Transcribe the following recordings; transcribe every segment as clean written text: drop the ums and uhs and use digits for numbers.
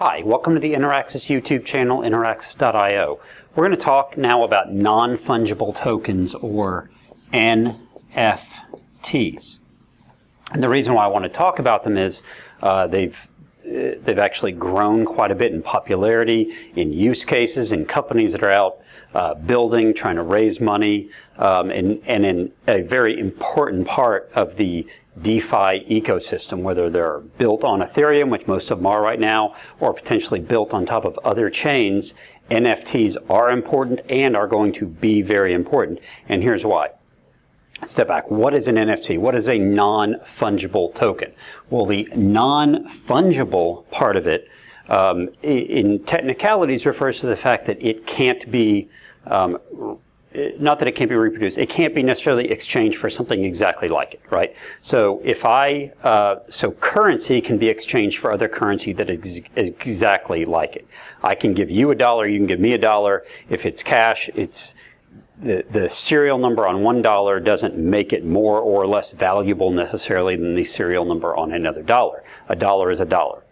Hi, welcome to the Interaxis YouTube channel, Interaxis.io. We're going to talk now about non-fungible tokens, or NFTs. And the reason why I want to talk about them is they've actually grown quite a bit in popularity, in use cases, in companies that are out building, trying to raise money, and in a very important part of the DeFi ecosystem, whether they're built on Ethereum, which most of them are right now, or potentially built on top of other chains. NFTs are important and are going to be very important. And here's why. Step back. What is an NFT? What is a non-fungible token? Well, the non-fungible part of it, in technicalities, refers to the fact that it can't be, not that it can't be reproduced, it can't be necessarily exchanged for something exactly like it, right? So if so currency can be exchanged for other currency that is exactly like it. I can give you $1, you can give me $1. If it's cash, it's the serial number on $1 doesn't make it more or less valuable necessarily than the serial number on another dollar. A dollar is a dollar.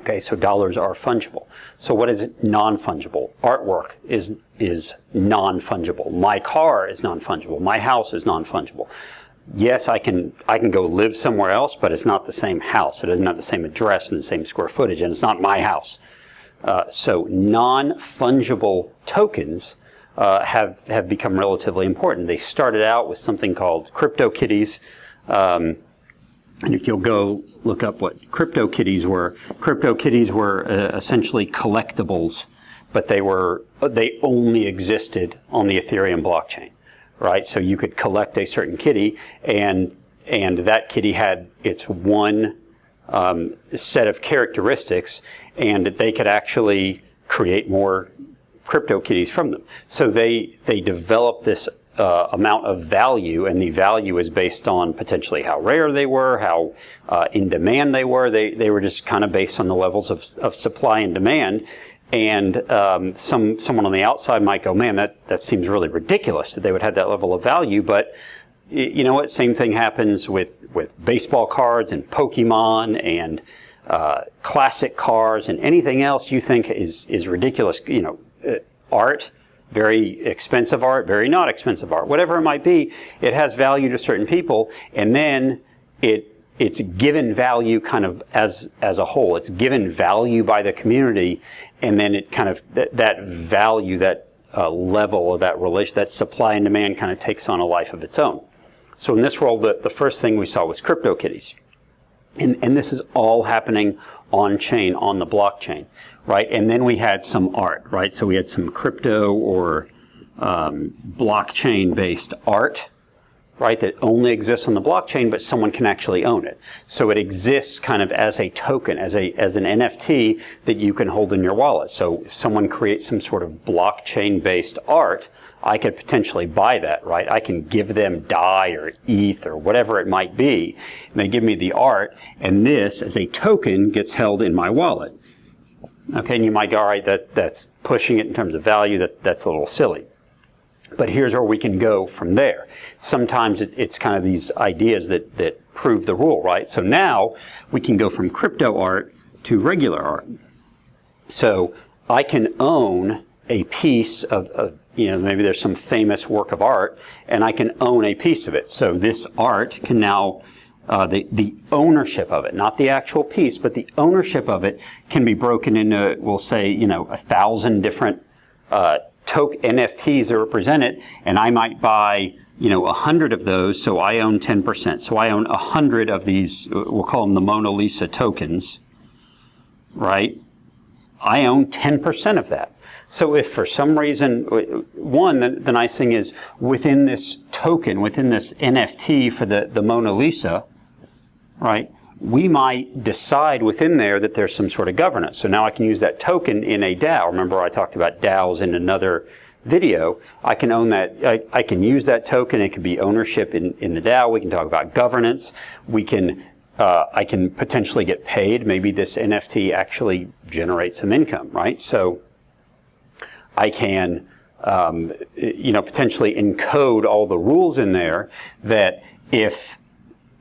Okay, so dollars are fungible. So what is non-fungible? Artwork is non-fungible. My car is non-fungible. My house is non-fungible. Yes, I can go live somewhere else, but it's not the same house. It doesn't have the same address and the same square footage, and it's not my house. So non-fungible tokens have become relatively important. They started out with something called CryptoKitties. And if you'll go look up what CryptoKitties were essentially collectibles, but they only existed on the Ethereum blockchain, right? So you could collect a certain kitty, and that kitty had its one set of characteristics, and they could actually create more CryptoKitties from them. So they developed this amount of value, and the value is based on potentially how rare they were, how in demand they were. They were just kind of based on the levels of supply and demand. And someone on the outside might go, man, that seems really ridiculous that they would have that level of value. But you know what? Same thing happens with baseball cards and Pokemon and classic cars and anything else you think is ridiculous. You know, art. Very expensive art, very not expensive art, whatever it might be, it has value to certain people, and then it's given value kind of as a whole. It's given value by the community, and then it kind of, that value, that level of that relation, that supply and demand kind of takes on a life of its own. So in this world, the first thing we saw was CryptoKitties. And this is all happening on-chain, on the blockchain, right? And then we had some art, right? So we had some crypto or blockchain-based art, right, that only exists on the blockchain, but someone can actually own it. So it exists kind of as a token, as an NFT that you can hold in your wallet. So someone creates some sort of blockchain-based art, I could potentially buy that, right? I can give them DAI or ETH or whatever it might be, and they give me the art, and this, as a token, gets held in my wallet. Okay, and you might go, all right, that's pushing it in terms of value, that's a little silly. But here's where we can go from there. Sometimes it's kind of these ideas that prove the rule, right? So now we can go from crypto art to regular art. So I can own a piece of you know, maybe there's some famous work of art, and I can own a piece of it. So this art can now, the ownership of it, not the actual piece, but the ownership of it can be broken into, we'll say, you know, 1,000 different NFTs that represent it, and I might buy, you know, 100 of those, so I own 10%. So I own 100 of these, we'll call them the Mona Lisa tokens, right? I own 10% of that. So if for some reason, one, the nice thing is within this token, within this NFT for the Mona Lisa, right, we might decide within there that there's some sort of governance. So now I can use that token in a DAO. Remember I talked about DAOs in another video. I can own that, I can use that token. It could be ownership in the DAO. We can talk about governance. We can I can potentially get paid. Maybe this NFT actually generates some income, right? So I can, you know, potentially encode all the rules in there that if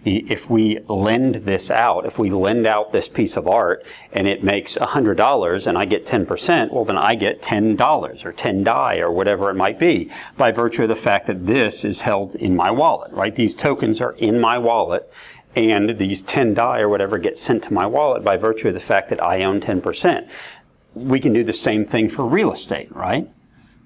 if we lend this out, if we lend out this piece of art and it makes $100 and I get 10%, well then I get $10 or 10 DAI or whatever it might be by virtue of the fact that this is held in my wallet, right? These tokens are in my wallet and these 10 DAI or whatever get sent to my wallet by virtue of the fact that I own 10%. We can do the same thing for real estate, right?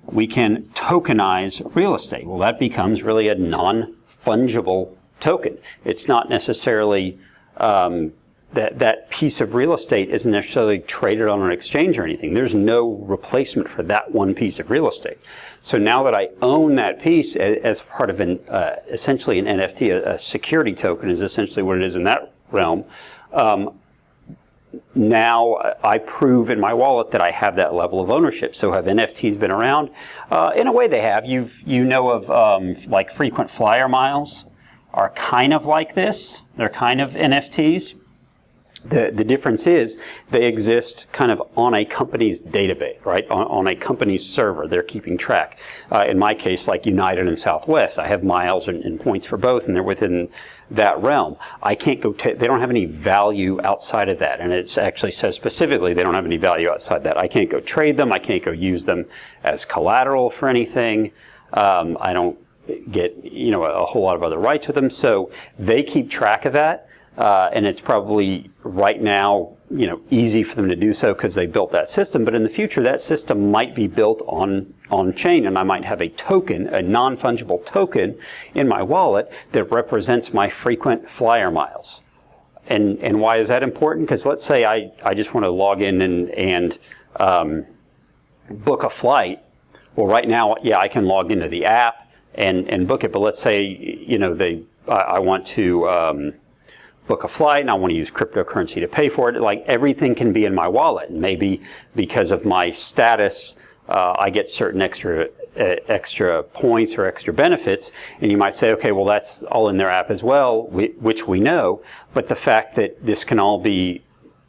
We can tokenize real estate. Well, that becomes really a non-fungible token. It's not necessarily that piece of real estate isn't necessarily traded on an exchange or anything. There's no replacement for that one piece of real estate. So now that I own that piece as part of essentially an NFT, a security token is essentially what it is in that realm. Now I prove in my wallet that I have that level of ownership. So have NFTs been around? In a way they have. You know of like frequent flyer miles are kind of like this. They're kind of NFTs. The difference is they exist kind of on a company's database, right? On a company's server. They're keeping track. In my case, like United and Southwest, I have miles and points for both, and they're within that realm. I can't go, they don't have any value outside of that. And it actually says specifically they don't have any value outside that. I can't go trade them. I can't go use them as collateral for anything. I don't get, a whole lot of other rights with them. So they keep track of that. And it's probably right now, easy for them to do so because they built that system. But in the future, that system might be built on chain, and I might have a token, a non-fungible token in my wallet that represents my frequent flyer miles. And why is that important? Because let's say I just want to log in and book a flight. Well, right now, I can log into the app and book it. But let's say, I want to book a flight and I want to use cryptocurrency to pay for it. Like everything can be in my wallet. And maybe because of my status, I get certain extra points or extra benefits. And you might say, okay, well, that's all in their app as well, which we know. But the fact that this can all be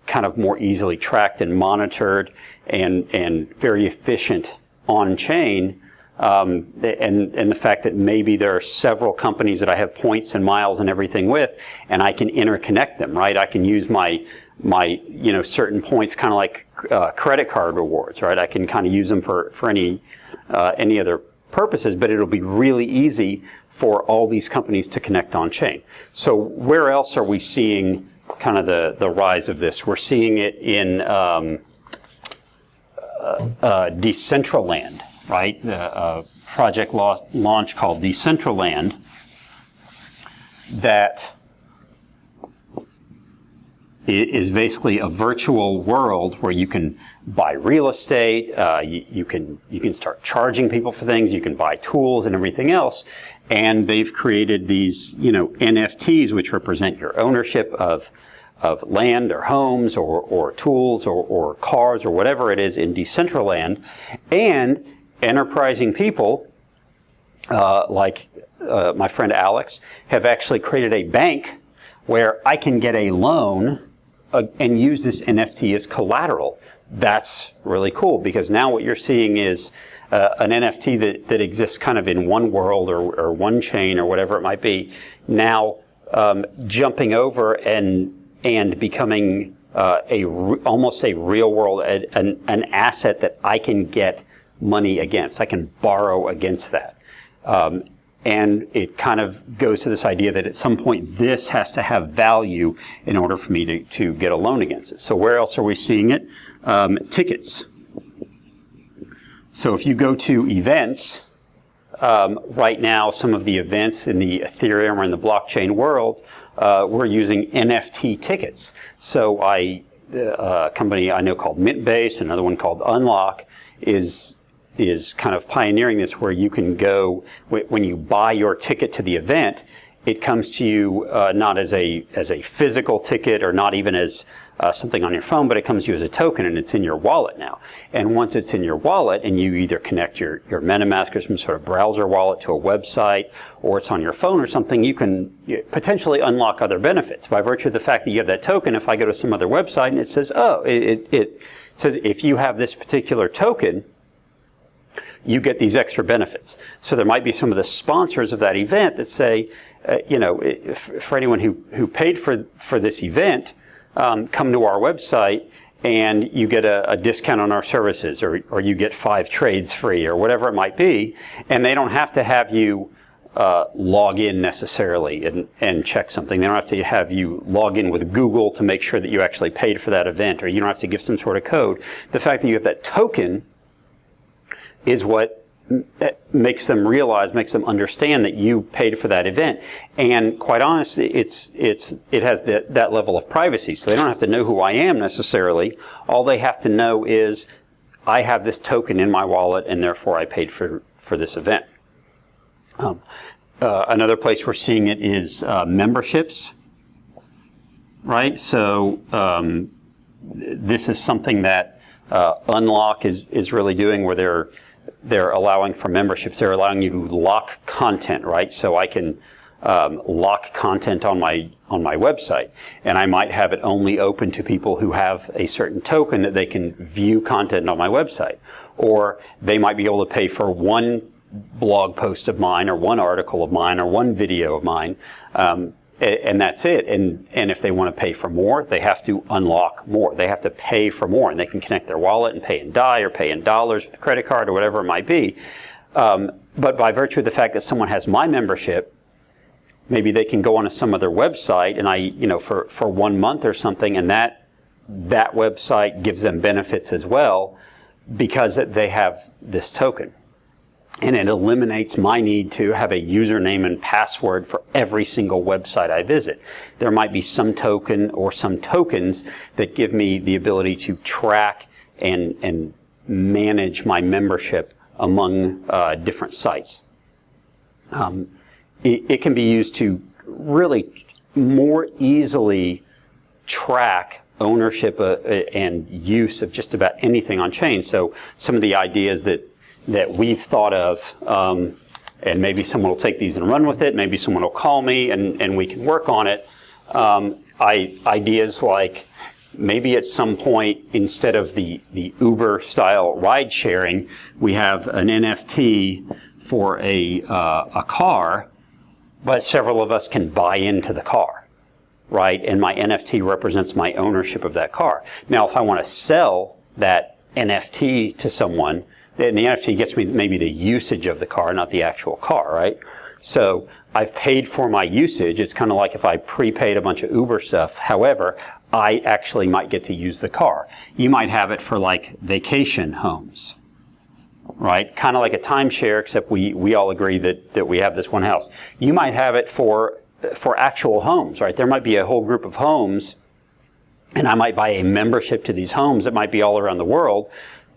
kind of more easily tracked and monitored and very efficient on chain, and the fact that maybe there are several companies that I have points and miles and everything with, and I can interconnect them, right? I can use my certain points, kind of like credit card rewards, right? I can kind of use them for any other purposes, but it'll be really easy for all these companies to connect on chain. So where else are we seeing kind of the rise of this? We're seeing it in Decentraland. Right, the project launch called Decentraland that is basically a virtual world where you can buy real estate, you can start charging people for things, you can buy tools and everything else, and they've created these NFTs which represent your ownership of land or homes or tools or cars or whatever it is in Decentraland, and enterprising people like my friend Alex have actually created a bank where I can get a loan and use this NFT as collateral. That's really cool because now what you're seeing is an NFT that exists kind of in one world or one chain or whatever it might be, now jumping over and becoming almost a real world, an asset that I can get money against. I can borrow against that. And it kind of goes to this idea that at some point this has to have value in order for me to get a loan against it. So where else are we seeing it? Tickets. So if you go to events, right now some of the events in the Ethereum or in the blockchain world, we're using NFT tickets. So a company I know called Mintbase, another one called Unlock, is kind of pioneering this where you can go, when you buy your ticket to the event, it comes to you not as a physical ticket or not even as something on your phone, but it comes to you as a token and it's in your wallet now. And once it's in your wallet and you either connect your MetaMask or some sort of browser wallet to a website or it's on your phone or something, you can potentially unlock other benefits. By virtue of the fact that you have that token, if I go to some other website and it says, it says if you have this particular token, you get these extra benefits. So there might be some of the sponsors of that event that say, for anyone who paid for this event, come to our website and you get a discount on our services, or you get 5 trades free, or whatever it might be, and they don't have to have you log in necessarily and check something. They don't have to have you log in with Google to make sure that you actually paid for that event, or you don't have to give some sort of code. The fact that you have that token is what makes them realize, makes them understand that you paid for that event. And quite honestly, it has that level of privacy. So they don't have to know who I am necessarily. All they have to know is I have this token in my wallet, and therefore I paid for this event. Another place we're seeing it is memberships, right? So this is something that Unlock is really doing, where they're allowing for memberships. They're allowing you to lock content, right? So I can lock content on my website, and I might have it only open to people who have a certain token that they can view content on my website. Or they might be able to pay for one blog post of mine, or one article of mine, or one video of mine, and that's it. And if they want to pay for more, they have to unlock more. They have to pay for more, and they can connect their wallet and pay in DAI or pay in dollars with a credit card or whatever it might be. But by virtue of the fact that someone has my membership, maybe they can go onto some other website, and for 1 month or something, and that website gives them benefits as well because they have this token. And it eliminates my need to have a username and password for every single website I visit. There might be some token or some tokens that give me the ability to track and manage my membership among different sites. It can be used to really more easily track ownership and use of just about anything on chain. So some of the ideas that we've thought of, and maybe someone will take these and run with it, maybe someone will call me and we can work on it. Ideas like maybe at some point, instead of the Uber style ride sharing, we have an NFT for a car, but several of us can buy into the car, right? And my NFT represents my ownership of that car. Now, if I want to sell that NFT to someone, then the NFT gets me maybe the usage of the car, not the actual car, right? So I've paid for my usage. It's kind of like if I prepaid a bunch of Uber stuff. However, I actually might get to use the car. You might have it for like vacation homes, right? Kind of like a timeshare, except we all agree that we have this one house. You might have it for actual homes, right? There might be a whole group of homes, and I might buy a membership to these homes. It might be all around the world.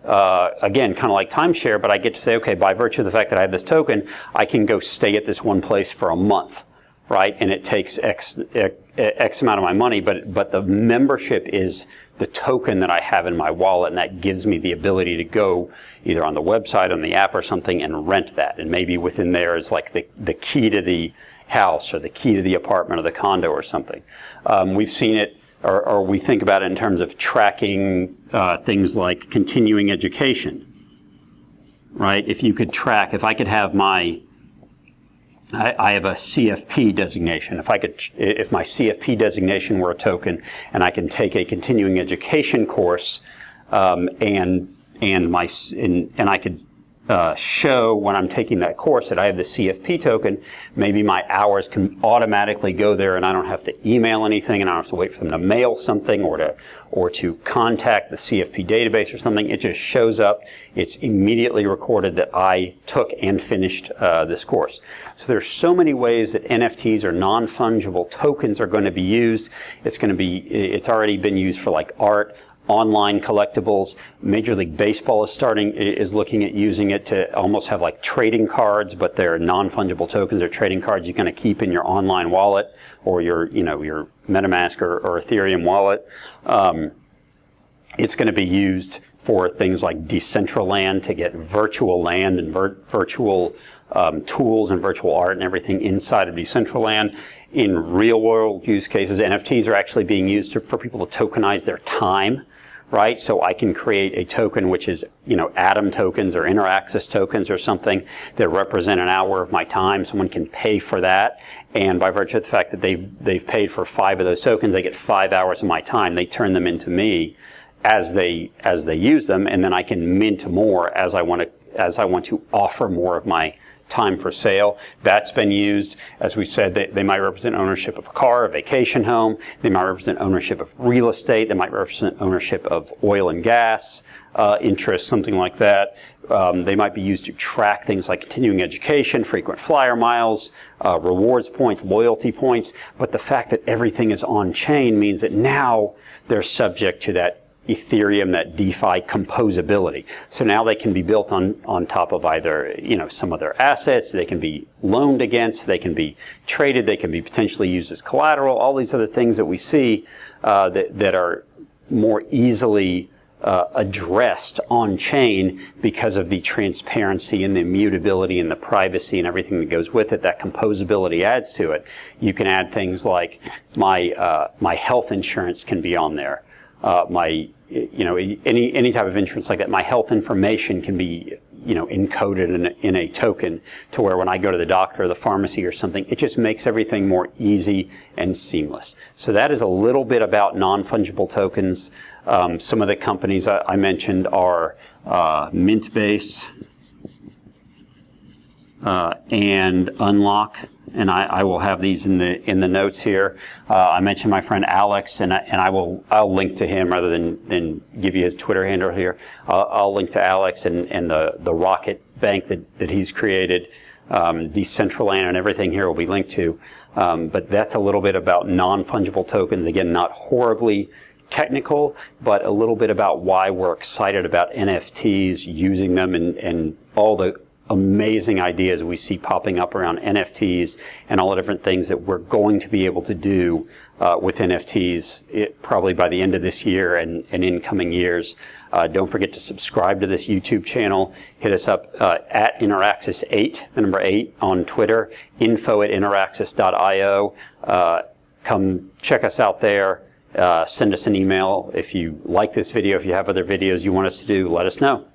Again, kind of like timeshare, but I get to say, okay, by virtue of the fact that I have this token, I can go stay at this one place for a month, right? And it takes X amount of my money, but the membership is the token that I have in my wallet, and that gives me the ability to go either on the website, on the app or something, and rent that. And maybe within there is like the key to the house, or the key to the apartment or the condo or something. We've seen it, or we think about it in terms of tracking things like continuing education, right? If you could track, if I could have I have a CFP designation. If my CFP designation were a token, and I can take a continuing education course, and I could show when I'm taking that course that I have the CFP token, maybe my hours can automatically go there, and I don't have to email anything, and I don't have to wait for them to mail something or to contact the CFP database or something. It just shows up. It's immediately recorded that I took and finished this course. So there's so many ways that NFTs or non-fungible tokens are going to be used. It's already been used for like art, online collectibles. Major League Baseball is looking at using it to almost have like trading cards, but they're non-fungible tokens. They're trading cards you're going to keep in your online wallet, or your MetaMask or Ethereum wallet. It's going to be used for things like Decentraland, to get virtual land and virtual tools and virtual art and everything inside of Decentraland. In real world use cases, NFTs are actually being used for people to tokenize their time, right? So I can create a token which is, Atom tokens or Interaxis tokens or something that represent an hour of my time. Someone can pay for that, and by virtue of the fact that they've paid for 5 of those tokens, they get 5 hours of my time. They turn them into me as they use them, and then I can mint more as I want to offer more of my time for sale. That's been used. As we said, they might represent ownership of a car, a vacation home. They might represent ownership of real estate. They might represent ownership of oil and gas interest, something like that. They might be used to track things like continuing education, frequent flyer miles, rewards points, loyalty points. But the fact that everything is on chain means that now they're subject to that Ethereum, that DeFi composability. So now they can be built on top of either, some of their assets, they can be loaned against, they can be traded, they can be potentially used as collateral, all these other things that we see that are more easily addressed on chain because of the transparency and the immutability and the privacy and everything that goes with it. That composability adds to it. You can add things like my health insurance can be on there. Any type of insurance like that. My health information can be, encoded in a token to where when I go to the doctor or the pharmacy or something, it just makes everything more easy and seamless. So that is a little bit about non-fungible tokens. Some of the companies I mentioned are Mintbase and Unlock, and I will have these in the notes here. I mentioned my friend Alex, and I'll link to him rather than give you his Twitter handle here. I'll link to Alex and the Rocket Bank that he's created. Decentralized and everything here will be linked to. But that's a little bit about non-fungible tokens. Again, not horribly technical, but a little bit about why we're excited about NFTs, using them, and all the amazing ideas we see popping up around NFTs and all the different things that we're going to be able to do with NFTs probably by the end of this year and in coming years. Don't forget to subscribe to this YouTube channel. Hit us up at Interaxis8, the number 8 on Twitter, info@interaxis.io. Come check us out there. Send us an email if you like this video. If you have other videos you want us to do, let us know.